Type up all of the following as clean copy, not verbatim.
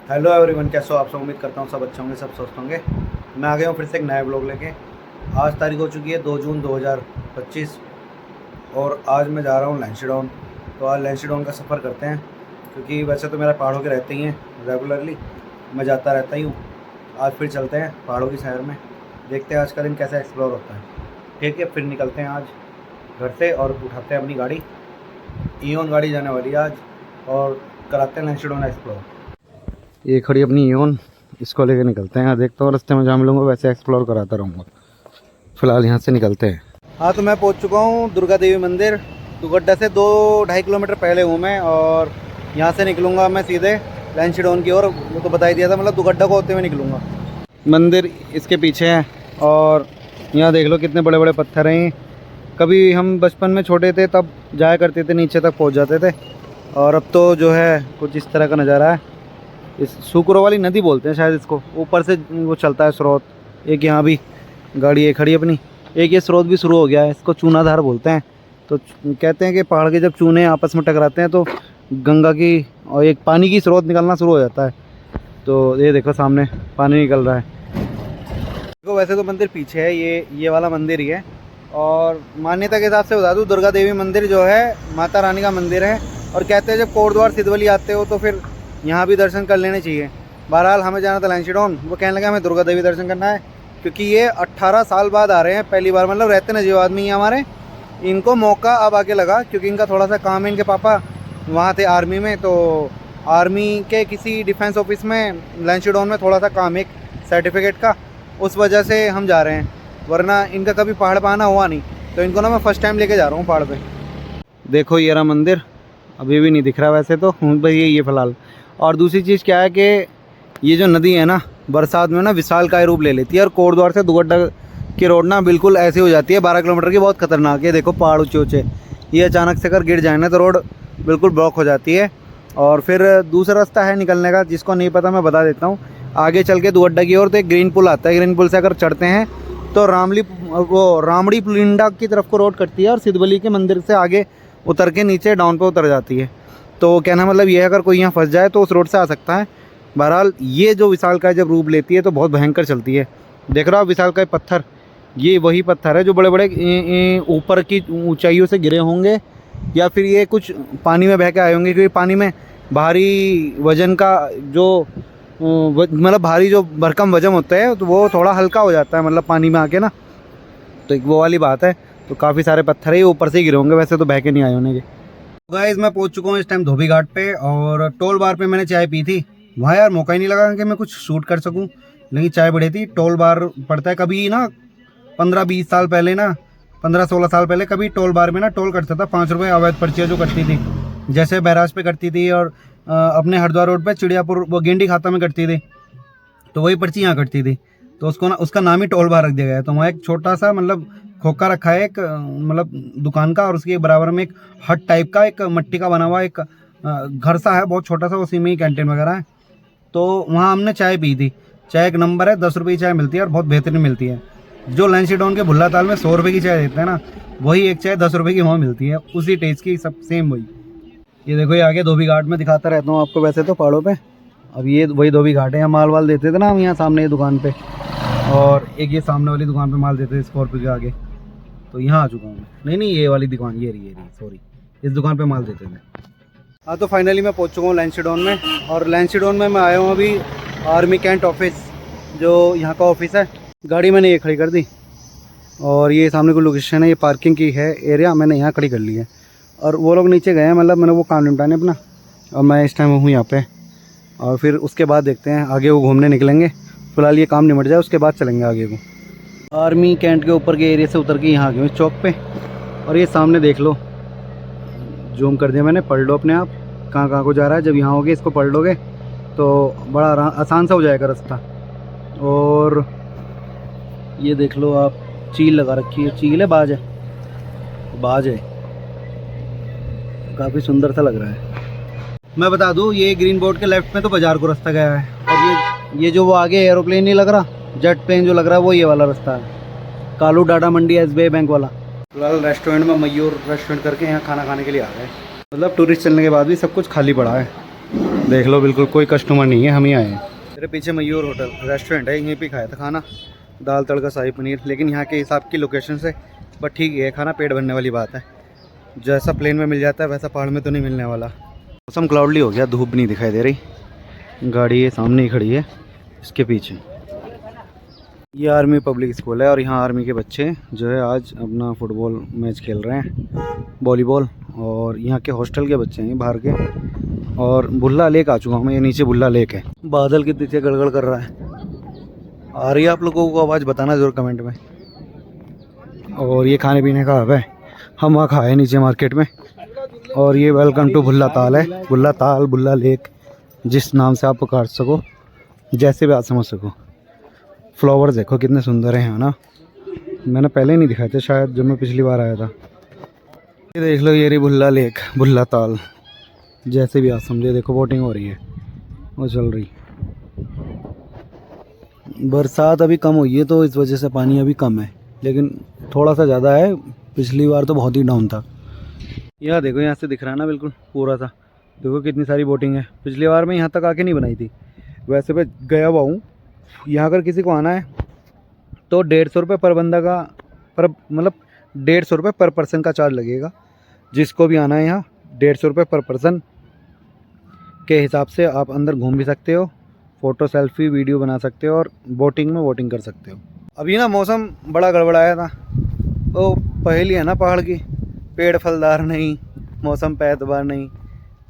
Hello everyone, कैसे हो आप सब। उम्मीद करता हूँ सब अच्छे होंगे, सब स्वस्थ होंगे। मैं आ गया हूँ फिर से एक नया ब्लॉग लेके। आज तारीख हो चुकी है 2 जून 2025 और आज मैं जा रहा हूँ लैंसीडॉन। तो आज लैंसीडॉन का सफ़र करते हैं, क्योंकि वैसे तो मेरा पहाड़ों के रहते ही हैं, रेगुलरली मैं जाता रहता ही हूँ। आज फिर चलते हैं पहाड़ों की शहर में, देखते हैं आज का दिन कैसा एक्सप्लोर होता है। ठीक है, फिर निकलते हैं आज घर से और उठाते हैं अपनी गाड़ी। ईओन गाड़ी जाने वाली है आज, और कराते हैं लैंसीडॉन एक्सप्लोर। ये खड़ी अपनी ईओन, इसको लेके निकलते हैं। देखता हूँ रास्ते में जहाँ मिलूँगा वैसे एक्सप्लोर कराता रहूँगा। फिलहाल यहाँ से निकलते हैं। हाँ, तो मैं पहुँच चुका हूँ दुर्गा देवी मंदिर। दुगड्डा से 2-2.5 किलोमीटर पहले हूँ मैं, और यहाँ से निकलूँगा मैं सीधे लैंसीडॉन की ओर। वो तो बता ही दिया था, मतलब दुगड्डा को होते हुए निकलूँगा। मंदिर इसके पीछे है, और यहाँ देख लो कितने बड़े बड़े पत्थर हैं। कभी हम बचपन में छोटे थे तब जाया करते थे, नीचे तक पहुँच जाते थे, और अब तो जो है कुछ इस तरह का नज़ारा है। इस सुकरो वाली नदी बोलते हैं शायद इसको, ऊपर से वो चलता है स्रोत। एक यहाँ भी गाड़ी है खड़ी अपनी, एक ये स्रोत भी शुरू हो गया है, इसको चूनाधार बोलते हैं। तो कहते हैं कि पहाड़ के जब चूने आपस में टकराते हैं तो गंगा की और एक पानी की स्रोत निकलना शुरू हो जाता है। तो ये देखो सामने पानी निकल रहा है। देखो वैसे तो मंदिर पीछे है, ये वाला मंदिर ही है। और मान्यता के हिसाब से बता दूँ, दुर्गा देवी मंदिर जो है माता रानी का मंदिर है। और कहते हैं जब कोटद्वार सिद्धवली आते हो तो फिर यहाँ भी दर्शन कर लेने चाहिए। बहरहाल हमें जाना था लैंसीडॉन, वो कहने लगा हमें दुर्गा देवी दर्शन करना है, क्योंकि ये 18 साल बाद आ रहे हैं पहली बार। मतलब रहते ना जो आदमी हमारे, इनको मौका अब आके लगा, क्योंकि इनका थोड़ा सा काम है। इनके पापा वहाँ थे आर्मी में, तो आर्मी के किसी डिफेंस ऑफिस में लैंसीडॉन में थोड़ा सा काम है, एक सर्टिफिकेट का। उस वजह से हम जा रहे हैं, वरना इनका कभी पहाड़ पर आना हुआ नहीं। तो इनको ना मैं फ़र्स्ट टाइम लेके जा रहा हूँ पहाड़ पर। देखो ये रहा मंदिर, अभी भी नहीं दिख रहा वैसे तो, बस ये फ़िलहाल। और दूसरी चीज़ क्या है कि ये जो नदी है ना, बरसात में ना विशालकाय रूप ले लेती है, और कोटद्वार से दुगड्डा की रोड ना बिल्कुल ऐसी हो जाती है 12 किलोमीटर की, बहुत खतरनाक है। देखो पहाड़ ऊँचे ऊँचे, ये अचानक से अगर गिर जाए ना तो रोड बिल्कुल ब्लॉक हो जाती है। और फिर दूसरा रास्ता है निकलने का, जिसको नहीं पता मैं बता देता हूँ। आगे चल के दुगड्डा की ओर तो एक ग्रीन पुल आता है, ग्रीन पुल से अगर चढ़ते हैं तो रामड़ी पुलिंडा की तरफ को रोड कटती है, और सिद्धवली के मंदिर से आगे उतर के नीचे डाउन पे उतर जाती है। तो कहना मतलब ये है, अगर कोई यहाँ फंस जाए तो उस रोड से आ सकता है। बहरहाल ये जो विशालकाय जब रूप लेती है तो बहुत भयंकर चलती है। देख रहा हो विशालकाय पत्थर, ये वही पत्थर है जो बड़े बड़े ऊपर की ऊंचाइयों से गिरे होंगे, या फिर ये कुछ पानी में बह के आए होंगे, क्योंकि पानी में भारी वजन का जो मतलब भारी जो भरकम वजन होता है तो वो थोड़ा हल्का हो जाता है, मतलब पानी में आके ना। तो एक वो वाली बात है। तो काफ़ी सारे पत्थर है, ये ऊपर से ही गिरे होंगे, वैसे तो बह के नहीं आए होंगे। गाइस मैं पहुंच चुका हूँ इस टाइम धोबी घाट पे, और टोल बार पे मैंने चाय पी थी। वहाँ यार मौका ही नहीं लगा कि मैं कुछ शूट कर सकूँ, लेकिन चाय बढ़ी थी। टोल बार पड़ता है कभी ना 15-20 साल पहले ना, 15-16 साल पहले कभी टोल बार में ना टोल कटता था 5 रुपये। अवैध पर्चियाँ जो कटती थी, जैसे बैराज पे कटती थी, और अपने हरिद्वार रोड पे चिड़ियापुर वो गेंडी खाता में कटती थी, तो वही पर्ची यहाँ कटती थी। तो उसको ना उसका नाम ही टोल बार रख दिया गया है। तो वहाँ एक छोटा सा मतलब खोखा रखा है, एक मतलब दुकान का, और उसके बराबर में एक हट टाइप का, एक मट्टी का बना हुआ एक घर सा है, बहुत छोटा सा, उसी में ही कैंटीन वगैरह है। तो वहाँ हमने चाय पी थी। चाय एक नंबर है, 10 रुपये की चाय मिलती है, और बहुत बेहतरीन मिलती है। जो लैंसीडॉन के भुल्ला ताल में 100 रुपये की चाय देते हैं ना, वही एक चाय 10 रुपये की वहाँ मिलती है, उसी टेस्ट की, सब सेम वही। ये देखो ये आगे धोबी घाट में दिखाता रहता हूँ आपको वैसे तो पहाड़ों पर। अब ये वही धोबी घाट है, यहाँ माल वाल देते थे ना हम, यहाँ सामने ये दुकान पे, और एक ये सामने वाली दुकान पे माल देते थे स्कॉर्पियो के आगे। तो यहाँ आ चुका हूँ मैं। नहीं ये वाली दुकान, ये रही सॉरी, इस दुकान पे माल देते थे। हाँ, तो फाइनली मैं पहुँच चुका हूँ लैंसीडॉन में, और लैंसीडॉन में मैं आया हूँ अभी आर्मी कैंट ऑफिस, जो यहाँ का ऑफिस है। गाड़ी मैंने ये खड़ी कर दी, और ये सामने को लोकेशन है, ये पार्किंग की है एरिया, मैंने यहाँ खड़ी कर ली है। और वो लोग नीचे गए हैं, मतलब मैंने वो काम निपटाने अपना, और मैं इस टाइम हूँ यहाँ पे। और फिर उसके बाद देखते हैं आगे वो घूमने निकलेंगे। फिलहाल ये काम निपट जाए, उसके बाद चलेंगे आगे को। आर्मी कैंट के ऊपर के एरिया से उतर के यहाँ आ गए इस चौक पे, और ये सामने देख लो, जूम कर दिया मैंने, पढ़ लो अपने आप कहाँ कहाँ को जा रहा है। जब यहाँ होगे इसको पढ़ लोगे तो बड़ा आसान सा हो जाएगा रास्ता। और ये देख लो आप, चील लगा रखी है, चील है बाज है, बाज है, काफ़ी सुंदर सा लग रहा है। मैं बता दूँ, ये ग्रीन बोर्ड के लेफ्ट में तो बाज़ार को रास्ता गया है, और ये जो वो आगे एरोप्लेन नहीं लग रहा, जेट प्लेन जो लग रहा है, वो ये वाला रास्ता है, कालू डाटा मंडी SBI बैंक वाला। फिलहाल रेस्टोरेंट में मयूर रेस्टोरेंट करके यहाँ खाना खाने के लिए आ गए। मतलब टूरिस्ट चलने के बाद भी सब कुछ खाली पड़ा है। देख लो, बिल्कुल कोई कस्टमर नहीं है, हम ही आए हैं। मेरे पीछे मयूर होटल रेस्टोरेंट है, यहीं पे खाया था खाना, दाल तड़का शाही पनीर। लेकिन यहाँ के हिसाब की लोकेशन से बट ठीक है, खाना पेट भरने वाली बात है। जैसा प्लेन में मिल जाता है वैसा पहाड़ में तो नहीं मिलने वाला। मौसम क्लाउडली हो गया, धूप नहीं दिखाई दे रही। गाड़ी ये सामने ही खड़ी है, इसके पीछे। ये आर्मी पब्लिक स्कूल है और यहाँ आर्मी के बच्चे जो है आज अपना फुटबॉल मैच खेल रहे हैं, वॉलीबॉल। और यहाँ के हॉस्टल के बच्चे हैं बाहर के। और भुल्ला लेक आ चुका हूँ मैं, ये नीचे भुल्ला लेक है। बादल कितनी से गड़गड़ कर रहा है। आ रही है आप लोगों को आवाज़, बताना ज़रूर कमेंट में। और ये खाने पीने का हब है, हम वहाँ खाए नीचे मार्केट में। और ये वेलकम टू भुल्ला ताल है, भुल्ला ताल, भुल्ला लेक, जिस नाम से आप पुकार सको, जैसे भी आप समझ सको। फ्लावर्स देखो कितने सुंदर हैं ना, मैंने पहले नहीं दिखाए थे शायद जब मैं पिछली बार आया था। ये देख लो, ये रही भुल्ला लेक, भुल्ला ताल, जैसे भी आप समझे। देखो बोटिंग हो रही है, वो चल रही। बरसात अभी कम हुई है तो इस वजह से पानी अभी कम है, लेकिन थोड़ा सा ज़्यादा है। पिछली बार तो बहुत ही डाउन था। यह देखो, यहाँ से दिख रहा है ना बिल्कुल पूरा सा। देखो कितनी सारी बोटिंग है। पिछली बार मैं यहाँ तक आके नहीं बनाई थी, वैसे मैं गया हुआ हूँ। यहाँ अगर किसी को आना है तो 150 रुपये पर बंदा का, पर मतलब 150 रुपये पर पर्सन का चार्ज लगेगा। जिसको भी आना है यहाँ 150 रुपये पर पर्सन के हिसाब से आप अंदर घूम भी सकते हो, फ़ोटो सेल्फी वीडियो बना सकते हो और बोटिंग में बोटिंग कर सकते हो। अभी ना मौसम बड़ा गड़बड़ाया था, तो पहेली है ना पहाड़ की, पेड़ फलदार नहीं, मौसम पे एतबार नहीं,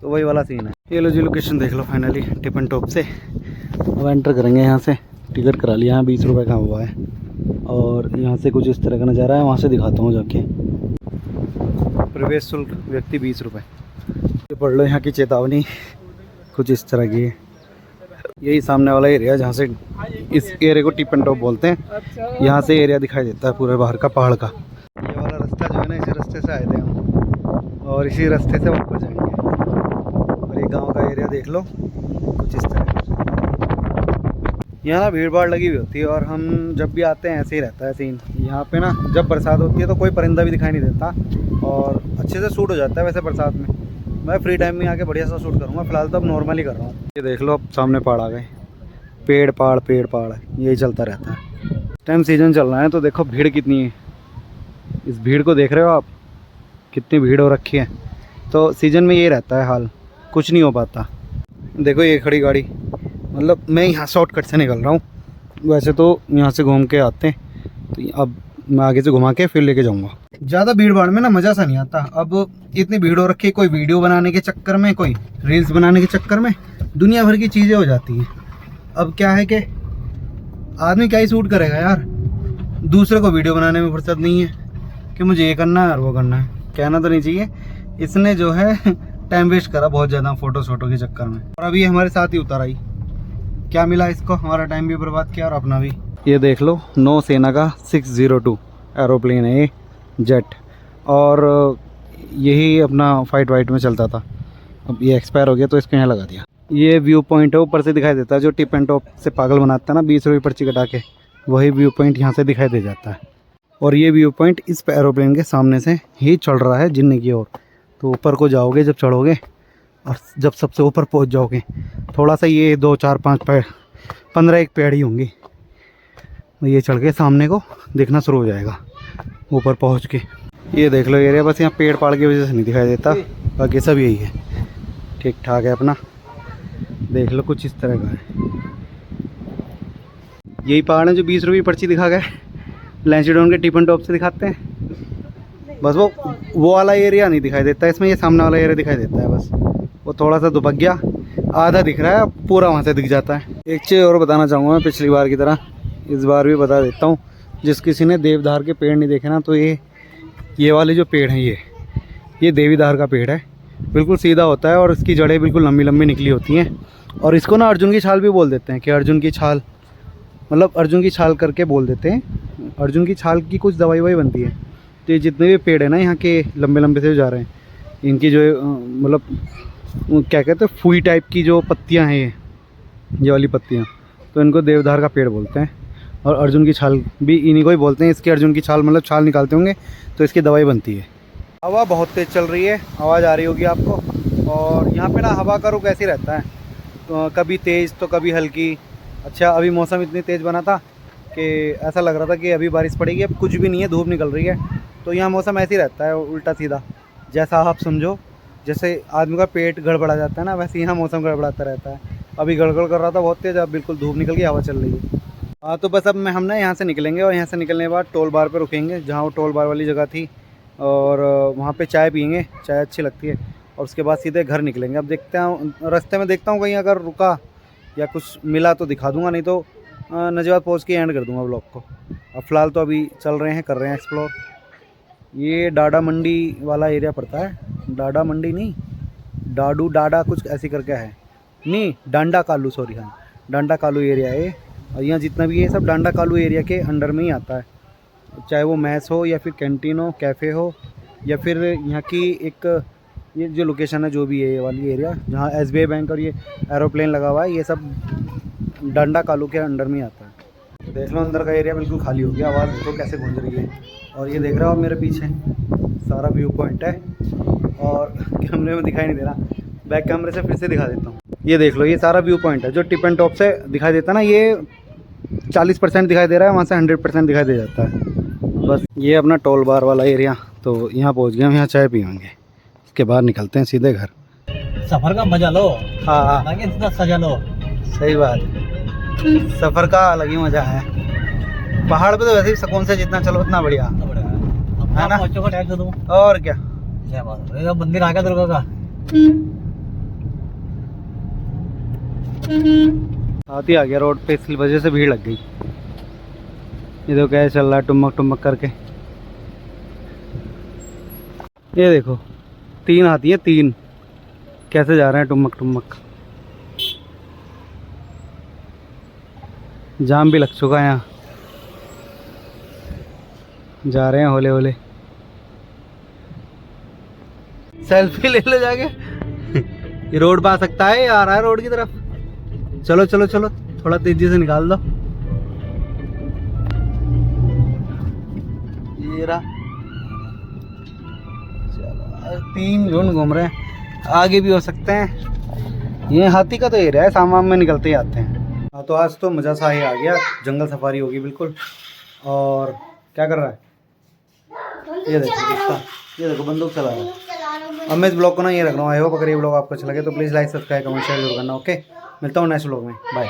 तो वही वाला सीन है। ये लो जी लोकेशन देख लो फाइनली टिपन टॉप से। अब एंटर करेंगे यहाँ से, टिकट करा लिया, यहाँ 20 रुपये का हुआ है। और यहाँ से कुछ इस तरह का नज़ारा है, वहाँ से दिखाता हूँ जाके। प्रवेश शुल्क व्यक्ति 20 रुपये। ये पढ़ लो यहाँ की चेतावनी, कुछ इस तरह की है। यही सामने वाला एरिया जहाँ से, इस एरिया को टिपन टॉप बोलते हैं। यहाँ से एरिया दिखाई देता है पूरे बाहर का पहाड़ का। ये वाला रास्ता जो है ना, इसी रास्ते से आए थे हम और इसी रास्ते से वापस जाएंगे। और ये गांव का एरिया देख लो कुछ इस तरह। यहाँ ना भीड़ भाड़ लगी हुई होती है और हम जब भी आते हैं ऐसे ही रहता है सीन। यहाँ पे ना जब बरसात होती है तो कोई परिंदा भी दिखाई नहीं देता और अच्छे से शूट हो जाता है। वैसे बरसात में मैं फ्री टाइम में आके बढ़िया सा शूट करूँगा। फिलहाल तो अब नॉर्मली कर रहा हूँ। ये देख लो, अब सामने पहाड़ आ गए, पेड़ पहाड़ यही चलता रहता है। टाइम सीजन चल रहा है तो देखो भीड़ कितनी है। इस भीड़ को देख रहे हो आप, कितनी भीड़ हो रखी है। तो सीजन में ये रहता है हाल, कुछ नहीं हो पाता। देखो ये खड़ी गाड़ी, मतलब मैं यहाँ शॉर्टकट से निकल रहा हूँ। वैसे तो यहाँ से घूम के आते हैं, तो अब मैं आगे से घुमा के फिर लेके जाऊँगा। ज़्यादा भीड़ भाड़ में ना मज़ा सा नहीं आता। अब इतनी भीड़ हो रखी है, कोई वीडियो बनाने के चक्कर में, कोई रील्स बनाने के चक्कर में दुनिया भर की चीज़ें हो जाती हैं। अब क्या है कि आदमी क्या ही शूट करेगा यार, दूसरे को वीडियो बनाने में फुर्सत नहीं है कि मुझे ये करना है और वो करना है। कहना तो नहीं चाहिए, इसने जो है टाइम वेस्ट करा बहुत ज़्यादा फ़ोटो के चक्कर में। और अभी हमारे साथ ही उतर आई, क्या मिला इसको, हमारा टाइम भी बर्बाद किया और अपना भी। ये देख लो, नौसेना का 602 एरोप्लेन है ये, जेट। और यही अपना फाइट वाइट में चलता था। अब ये एक्सपायर हो गया तो इसको यहाँ लगा दिया। ये व्यू पॉइंट है, ऊपर से दिखाई देता है। जो टिप एंड टॉप से पागल बनाता है ना 20 रुपये पर्ची कटा के, वही व्यू पॉइंट यहाँ से दिखाई दे जाता है। और ये व्यू पॉइंट इस एरोप्लेन के सामने से ही चल रहा है जिन्ने की ओर। तो ऊपर को जाओगे जब चढ़ोगे और जब सबसे ऊपर पहुँच जाओगे, थोड़ा सा ये 2 4 5 पेड़ 15 एक पेड़ ही होंगी, ये चढ़ के सामने को देखना शुरू हो जाएगा ऊपर पहुँच के। ये देख लो एरिया, बस यहाँ पेड़ पाड़ की वजह से नहीं दिखाई देता, बाकी सब यही है, ठीक ठाक है अपना। देख लो कुछ इस तरह का है। यही पहाड़ है जो 20 रुपये पर्ची दिखा गए लैंसीडोन के टिपन टॉप से दिखाते हैं। बस वो वाला एरिया नहीं दिखाई देता इसमें, ये सामने वाला एरिया दिखाई देता है। बस वो थोड़ा सा दुबक गया, आधा दिख रहा है, पूरा वहाँ से दिख जाता है। एक चीज़ और बताना चाहूँगा मैं, पिछली बार की तरह इस बार भी बता देता हूँ। जिस किसी ने देवदार के पेड़ नहीं देखे ना, तो ये वाले जो पेड़ हैं ये देवीदार का पेड़ है। बिल्कुल सीधा होता है और इसकी जड़ें बिल्कुल लंबी लंबी निकली होती हैं। और इसको ना अर्जुन की छाल भी बोल देते हैं, कि अर्जुन की छाल, मतलब अर्जुन की छाल करके बोल देते हैं। अर्जुन की छाल की कुछ दवाई ववाई बनती है। तो ये जितने भी पेड़ हैं ना यहाँ के लंबे लंबे से जा रहे हैं, इनकी जो मतलब क्या कहते हैं, फूई टाइप की जो पत्तियाँ हैं ये वाली पत्तियाँ, तो इनको देवदार का पेड़ बोलते हैं। और अर्जुन की छाल भी इन्हीं को ही बोलते हैं। इसकी अर्जुन की छाल मतलब छाल निकालते होंगे तो इसकी दवाई बनती है। हवा बहुत तेज़ चल रही है, आवाज़ आ रही होगी आपको। और यहाँ पे ना हवा का रुख ऐसे रहता है, कभी तेज़ तो कभी हल्की। अच्छा अभी मौसम इतनी तेज़ बना था कि ऐसा लग रहा था कि अभी बारिश पड़ेगी, अब कुछ भी नहीं है, धूप निकल रही है। तो यहाँ मौसम ऐसे ही रहता है, उल्टा सीधा, जैसा आप समझो। जैसे आदमी का पेट गड़बड़ा जाता है ना, वैसे यहाँ मौसम गड़बड़ाता रहता है। अभी गड़गड़ कर रहा था बहुत तेज़, अब बिल्कुल धूप निकल गई, हवा चल रही है। हाँ तो बस अब हम ना यहाँ से निकलेंगे और यहाँ से निकलने के बाद टोल बार पे रुकेंगे, जहाँ वो टोल बार वाली जगह थी, और वहाँ पे चाय पियेंगे, चाय अच्छी लगती है। और उसके बाद सीधे घर निकलेंगे। अब देखते हैं रास्ते में, देखता हूँ कहीं अगर रुका या कुछ मिला तो दिखा दूँगा, नहीं तो नजवात पहुँच के एंड कर दूँगा ब्लॉग को। अब फ़िलहाल तो अभी चल रहे हैं, कर रहे हैं एक्सप्लोर। ये डाडा मंडी वाला एरिया पड़ता है, डाडा मंडी नहीं, डाडू डाडा कुछ ऐसी करके है, नहीं डांडा कालू, सॉरी, हाँ डांडा कालू एरिया है। और यहाँ जितना भी है सब डांडा कालू एरिया के अंडर में ही आता है, चाहे वो मैस हो या फिर कैंटीन हो, कैफ़े हो, या फिर यहाँ की एक ये जो लोकेशन है, जो भी है ये वाली एरिया जहाँ SBI बैंक और ये एरोप्लेन लगा हुआ है, ये सब डांडा कालू के अंडर में ही आता है। देख लो अंदर का एरिया बिल्कुल खाली हो गया, आवाज़ देखो कैसे गूंज रही है। और ये देख रहे हो मेरे पीछे सारा व्यू पॉइंट है, और कैमरे में दिखाई नहीं दे रहा, बैक कैमरे से फिर से दिखा देता हूँ। ये देख लो, ये सारा व्यू पॉइंट है जो टिप एंड टॉप से दिखाई देता है ना, ये 40% दिखाई दे रहा है, वहाँ से 100% दिखाई दे जाता है। बस ये अपना टोल बार वाला एरिया, तो यहाँ पहुँच गए हम, यहाँ चाय पियेंगे, उसके बाद निकलते हैं सीधे घर। सफर का मजा लो। हाँ ना कि इतना सजा लो। सही बात, सफ़र का अलग ही मज़ा है। पहाड़ पे तो वैसे ही सुकून से जितना चलो उतना बढ़िया है ना। बच्चों को टैग दूँ और क्या, क्या बात है, मंदिर आ गया दुर्गा का। हाथी आ गया रोड पे, इसकी वजह से भीड़ लग गई। ये तो क्या चल रहा है टुमक टुमक करके, ये देखो 3 हाथी हैं, 3 कैसे जा रहे हैं टुमक टुमक। जाम भी लग चुका है, यहाँ जा रहे हैं होले होले। सेल्फी ले लो जाके। ये रोड पे आ सकता है, आ रहा है रोड की तरफ। चलो चलो चलो, थोड़ा तेजी से निकाल दो। ये रहा, चलो 3 झुंड घूम रहे हैं, आगे भी हो सकते हैं। ये हाथी का तो एरिया है, शाम में निकलते ही आते हैं। हाँ तो आज तो मज़ा सा ही आ गया, जंगल सफारी होगी बिल्कुल। और क्या कर रहा है, ये देखो, ये देखो बंदूक चला रहा है। अब मैं इस ब्लॉग को ना ये रख रहा हूँ। आई होप अगर ये ब्लॉग आपको अच्छा लगे तो please like, subscribe, comment, share जरूर करना। ओके, मिलता हूँ नेक्स्ट ब्लॉग में, बाय।